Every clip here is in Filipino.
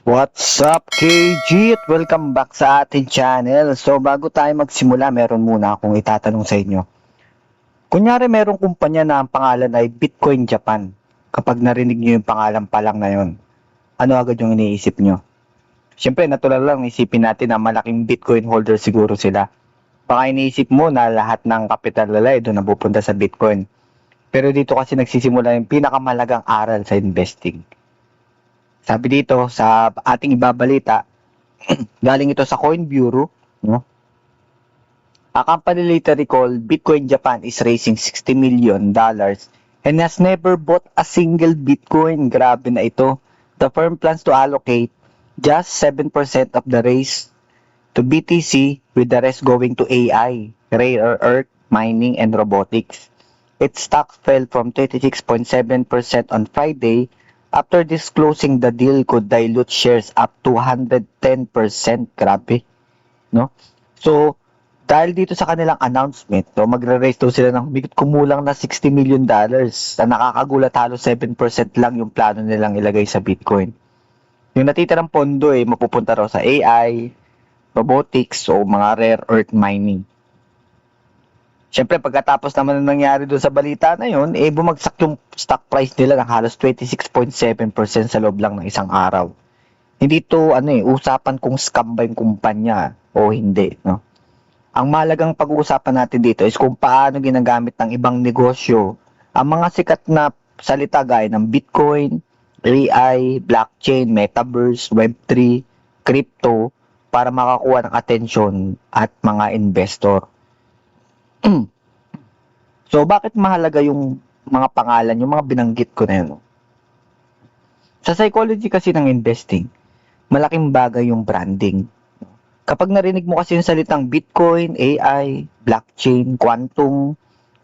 What's up, KG? At welcome back sa ating channel. So, bago tayo magsimula, meron muna akong itatanong sa inyo. Kunyari, merong kumpanya na ang pangalan ay Bitcoin Japan. Kapag narinig nyo yung pangalan pa lang na yun, ano agad yung iniisip nyo? Siyempre, natural lang isipin natin na malaking Bitcoin holder siguro sila. Baka iniisip mo na lahat ng kapital nila ay doon napupunta sa Bitcoin. Pero dito kasi nagsisimula yung pinakamalagang aral sa investing. Sabi dito sa ating ibabalita, galing ito sa Coin Bureau, no? A company later recalled Bitcoin Japan is raising $60 million and has never bought a single Bitcoin. Grabe na ito. The firm plans to allocate just 7% of the raise to BTC, with the rest going to AI, rare earth mining, and robotics. Its stock fell from 36.7% on Friday after disclosing the deal could dilute shares up to 110%. Grabe, no? So, dahil dito sa kanilang announcement, no, magre-raise daw sila ng bigit kumulang na $60 million na nakakagulat, halos 7% lang yung plano nilang ilagay sa Bitcoin. Yung natitirang pondo mapupunta raw sa AI, robotics, o mga rare earth mining. Siyempre, pagkatapos naman ng nangyari doon sa balita na yun, bumagsak yung stock price nila ng halos 26.7% sa loob lang ng isang araw. Hindi to, usapan kung scam ba yung kumpanya o hindi, no? Ang mahalagang pag-uusapan natin dito is kung paano ginagamit ng ibang negosyo ang mga sikat na salita gaya ng Bitcoin, AI, blockchain, metaverse, Web3, crypto para makakuha ng atensyon at mga investor. So, bakit mahalaga yung mga pangalan, yung mga binanggit ko na yun? Sa psychology kasi ng investing, malaking bagay yung branding. Kapag narinig mo kasi yung salitang Bitcoin, AI, blockchain, quantum,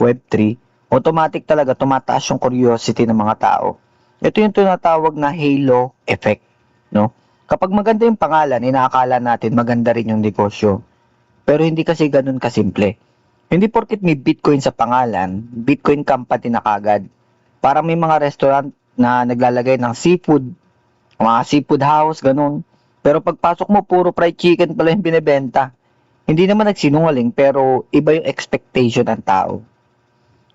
Web3, automatic talaga tumataas yung curiosity ng mga tao. Ito yung tinatawag na halo effect, no? Kapag maganda yung pangalan, inaakala natin maganda rin yung negosyo. Pero hindi kasi ganun kasimple. Hindi porket may Bitcoin sa pangalan, Bitcoin company na kagad. Parang may mga restaurant na naglalagay ng seafood, mga seafood house, ganun. Pero pagpasok mo, puro fried chicken pala yung binibenta. Hindi naman nagsinungaling, pero iba yung expectation ng tao.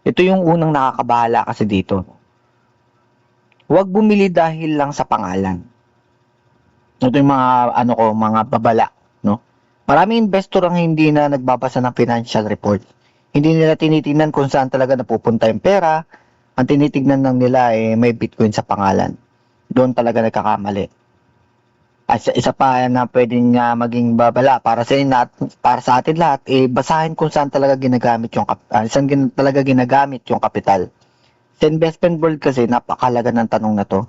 Ito yung unang nakakabahala kasi dito. Huwag bumili dahil lang sa pangalan. Ito yung mga babala, no? Maraming investor ang hindi na nagbabasa ng financial report. Hindi nila tinitingnan kung saan talaga napupunta yung pera. Ang tinitingnan lang nila may Bitcoin sa pangalan. Doon talaga nagkakamali. At isa pa na pwedeng maging babala para sa atin lahat, basahin kung saan talaga ginagamit yung kapital. Sa investment world kasi, napakalaga ng tanong na to.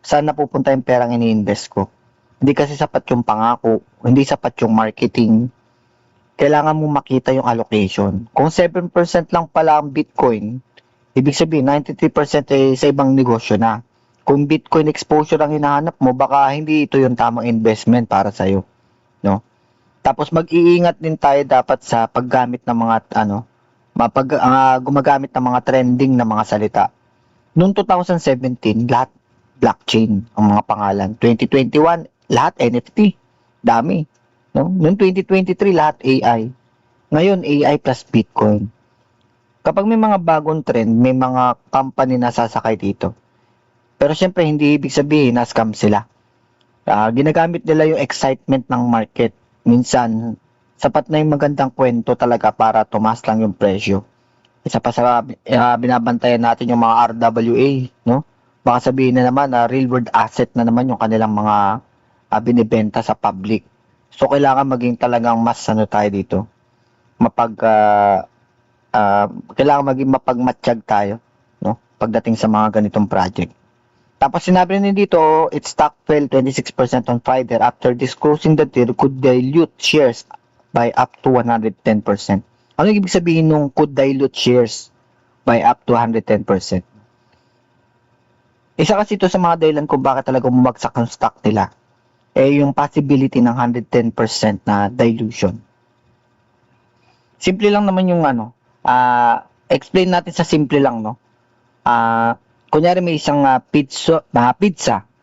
Saan napupunta yung perang ini-invest ko? Hindi kasi sapat yung pangako, hindi sapat yung marketing. Kailangan mo makita yung allocation. Kung 7% lang pala ang Bitcoin, ibig sabihin 93% sa ibang negosyo na. Kung Bitcoin exposure ang hinahanap mo, baka hindi ito yung tamang investment para sa'yo, no? Tapos mag-iingat din tayo dapat sa paggamit ng mga gumagamit ng mga trending na mga salita. Noong 2017, lahat blockchain ang mga pangalan. 2021, lahat NFT. Dami. No? Noong 2023, lahat AI. Ngayon, AI plus Bitcoin. Kapag may mga bagong trend, may mga company na sasakay dito. Pero syempre, hindi ibig sabihin na scam sila. Ginagamit nila yung excitement ng market. Minsan, sapat na yung magandang kwento talaga para tumaas lang yung presyo. Isa pa sa binabantayan natin yung mga RWA, no? Baka sabihin na naman na real world asset na naman yung kanilang mga binibenta sa public. So, kailangan maging talagang mas tayo dito. Kailangan maging mapagmatsyag tayo, no? Pagdating sa mga ganitong project. Tapos sinabi rin dito, its stock fell 26% on Friday after disclosing the deal could dilute shares by up to 110%. Ano ibig sabihin nung could dilute shares by up to 110%? Isa kasi ito sa mga dahilan kung bakit talaga bumagsak ang stock nila. Yung possibility ng 110% na dilution. Simple lang naman yung explain natin sa simple lang, no? Kunyari may isang pizza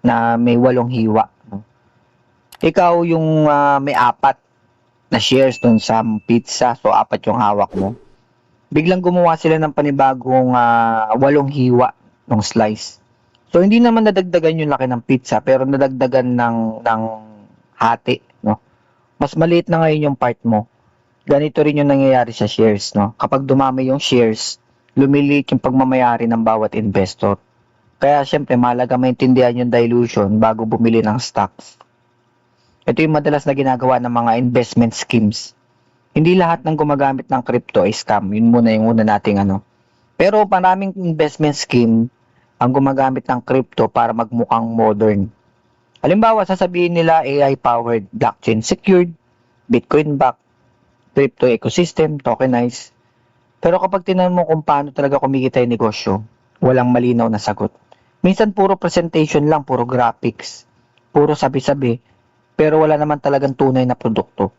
na may 8 hiwa, no? ikaw yung may apat na shares dun sa pizza, so apat yung hawak mo. Biglang gumawa sila ng panibagong 8 hiwa ng slice. So hindi naman nadagdagan yung laki ng pizza, pero nadagdagan ng hati, no? Mas maliit na ngayon yung part mo. Ganito rin yung nangyayari sa shares, no? Kapag dumami yung shares, lumiliit yung pagmamayari ng bawat investor. Kaya syempre, mahalaga maintindihan yung dilution bago bumili ng stocks. Ito yung madalas na ginagawa ng mga investment schemes. Hindi lahat ng gumagamit ng crypto ay scam. Yun muna yung una nating ano. Pero maraming investment scheme ang gumagamit ng crypto para magmukhang modern. Halimbawa, sasabihin nila AI-powered, blockchain secured, Bitcoin backed, crypto ecosystem, tokenized. Pero kapag tinanong mo kung paano talaga kumikita yung negosyo, walang malinaw na sagot. Minsan puro presentation lang, puro graphics, puro sabi-sabi, pero wala naman talagang tunay na produkto.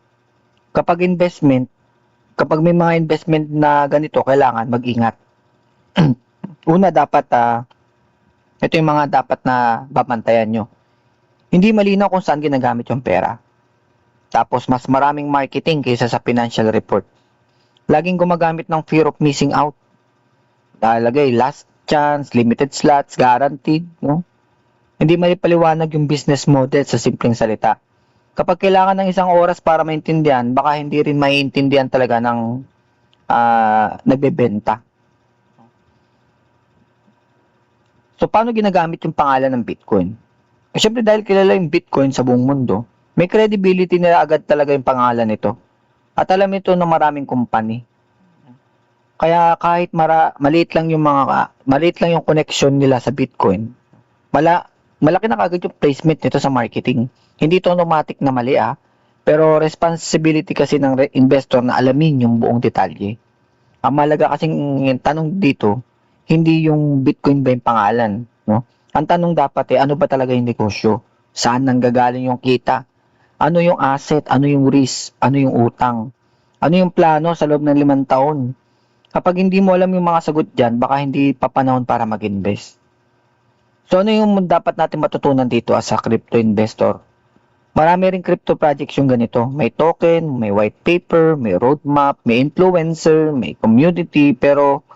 Kapag may mga investment na ganito, kailangan mag-ingat. Una, dapat, ito yung mga dapat na babantayan nyo. Hindi malinaw kung saan ginagamit yung pera. Tapos, mas maraming marketing kaysa sa financial report. Laging gumagamit ng fear of missing out. Nalagay, last chance, limited slots, guaranteed, no? Hindi malipaliwanag yung business model sa simpleng salita. Kapag kailangan ng 1 oras para maintindihan, baka hindi rin maiintindihan talaga ng nagbebenta. So, paano ginagamit yung pangalan ng Bitcoin? Siyempre, dahil kilala yung Bitcoin sa buong mundo, may credibility na agad talaga yung pangalan nito. At alam ito ng maraming company. Kaya kahit maliit lang yung connection nila sa Bitcoin, malaki na kagad yung placement nito sa marketing. Hindi ito automatic na mali pero responsibility kasi ng investor na alamin yung buong detalye. Ang malaga kasing tanong dito, hindi yung Bitcoin ba yung pangalan, no? Ang tanong dapat ano ba talaga yung negosyo? Saan nanggagaling yung kita? Ano yung asset? Ano yung risk? Ano yung utang? Ano yung plano sa loob ng 5 taon? Kapag hindi mo alam yung mga sagot dyan, baka hindi pa panahon para mag-invest. So ano yung dapat natin matutunan dito as a crypto investor? Marami ring crypto projects yung ganito. May token, may white paper, may roadmap, may influencer, may community, pero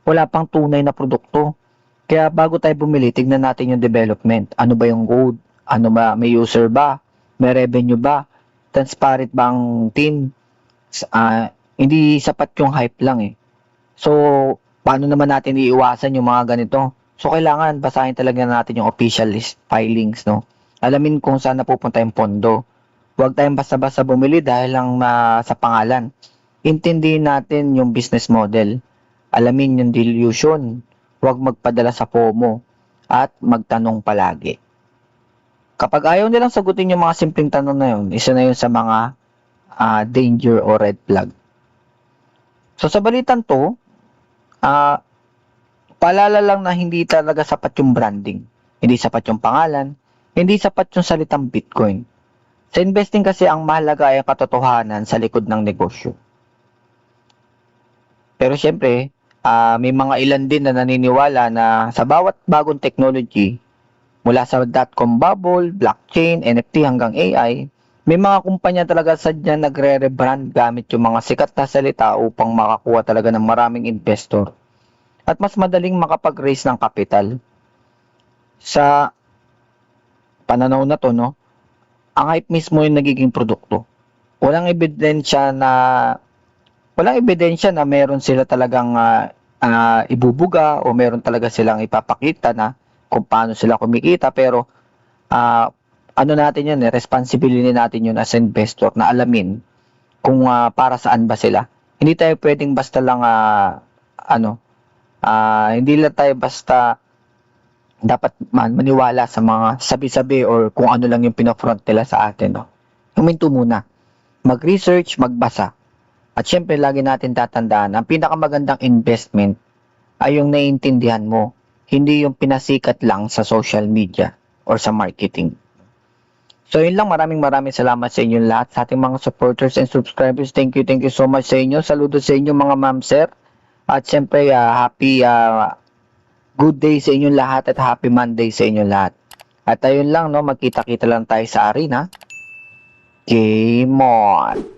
wala pang tunay na produkto. Kaya bago tayo bumili, tignan natin yung development. Ano ba yung goal? Ano ba? May user ba? May revenue ba? Transparent ba ang team? Hindi sapat yung hype lang So, paano naman natin iiwasan yung mga ganito? So, kailangan basahin talaga natin yung official list filings, no? Alamin kung saan napupunta yung pondo. Huwag tayong basta-basta bumili dahil lang sa pangalan. Intindihin natin yung business model. Alamin yung dilution. Huwag magpadala sa FOMO. At magtanong palagi. Kapag ayaw nilang sagutin yung mga simpleng tanong na yun, isa na yun sa mga danger o red flag. So sa balitan to, paalala lang na hindi talaga sapat yung branding. Hindi sapat yung pangalan. Hindi sapat yung salitang Bitcoin. Sa investing kasi ang mahalaga ay ang katotohanan sa likod ng negosyo. Pero syempre, may mga ilan din na naniniwala na sa bawat bagong technology, mula sa .com bubble, blockchain, NFT hanggang AI, may mga kumpanya talaga sadya nagre-rebrand gamit yung mga sikat na salita upang makakuha talaga ng maraming investor. At mas madaling makapag-raise ng kapital. Sa pananaw na to, no, ang hype mismo yung nagiging produkto. Walang ebidensya na meron sila talagang ibubuga o meron talaga silang ipapakita na kung paano sila kumikita, pero ano natin yun, responsibility natin yun as investor na alamin kung para saan ba sila. Hindi tayo pwedeng basta lang hindi lang tayo basta dapat maniwala sa mga sabi-sabi or kung ano lang yung pinafront nila sa atin. No? Huminto muna. Mag-research, magbasa. At syempre, lagi natin tatandaan, ang pinakamagandang investment ay yung naiintindihan mo, hindi yung pinasikat lang sa social media or sa marketing. So yun lang, maraming salamat sa inyong lahat, sa ating mga supporters and subscribers. Thank you so much sa inyo. Saludo sa inyo mga ma'am, sir. At syempre, happy good day sa inyong lahat at happy Monday sa inyong lahat. At ayun lang, no, magkita-kita lang tayo sa arena Game on!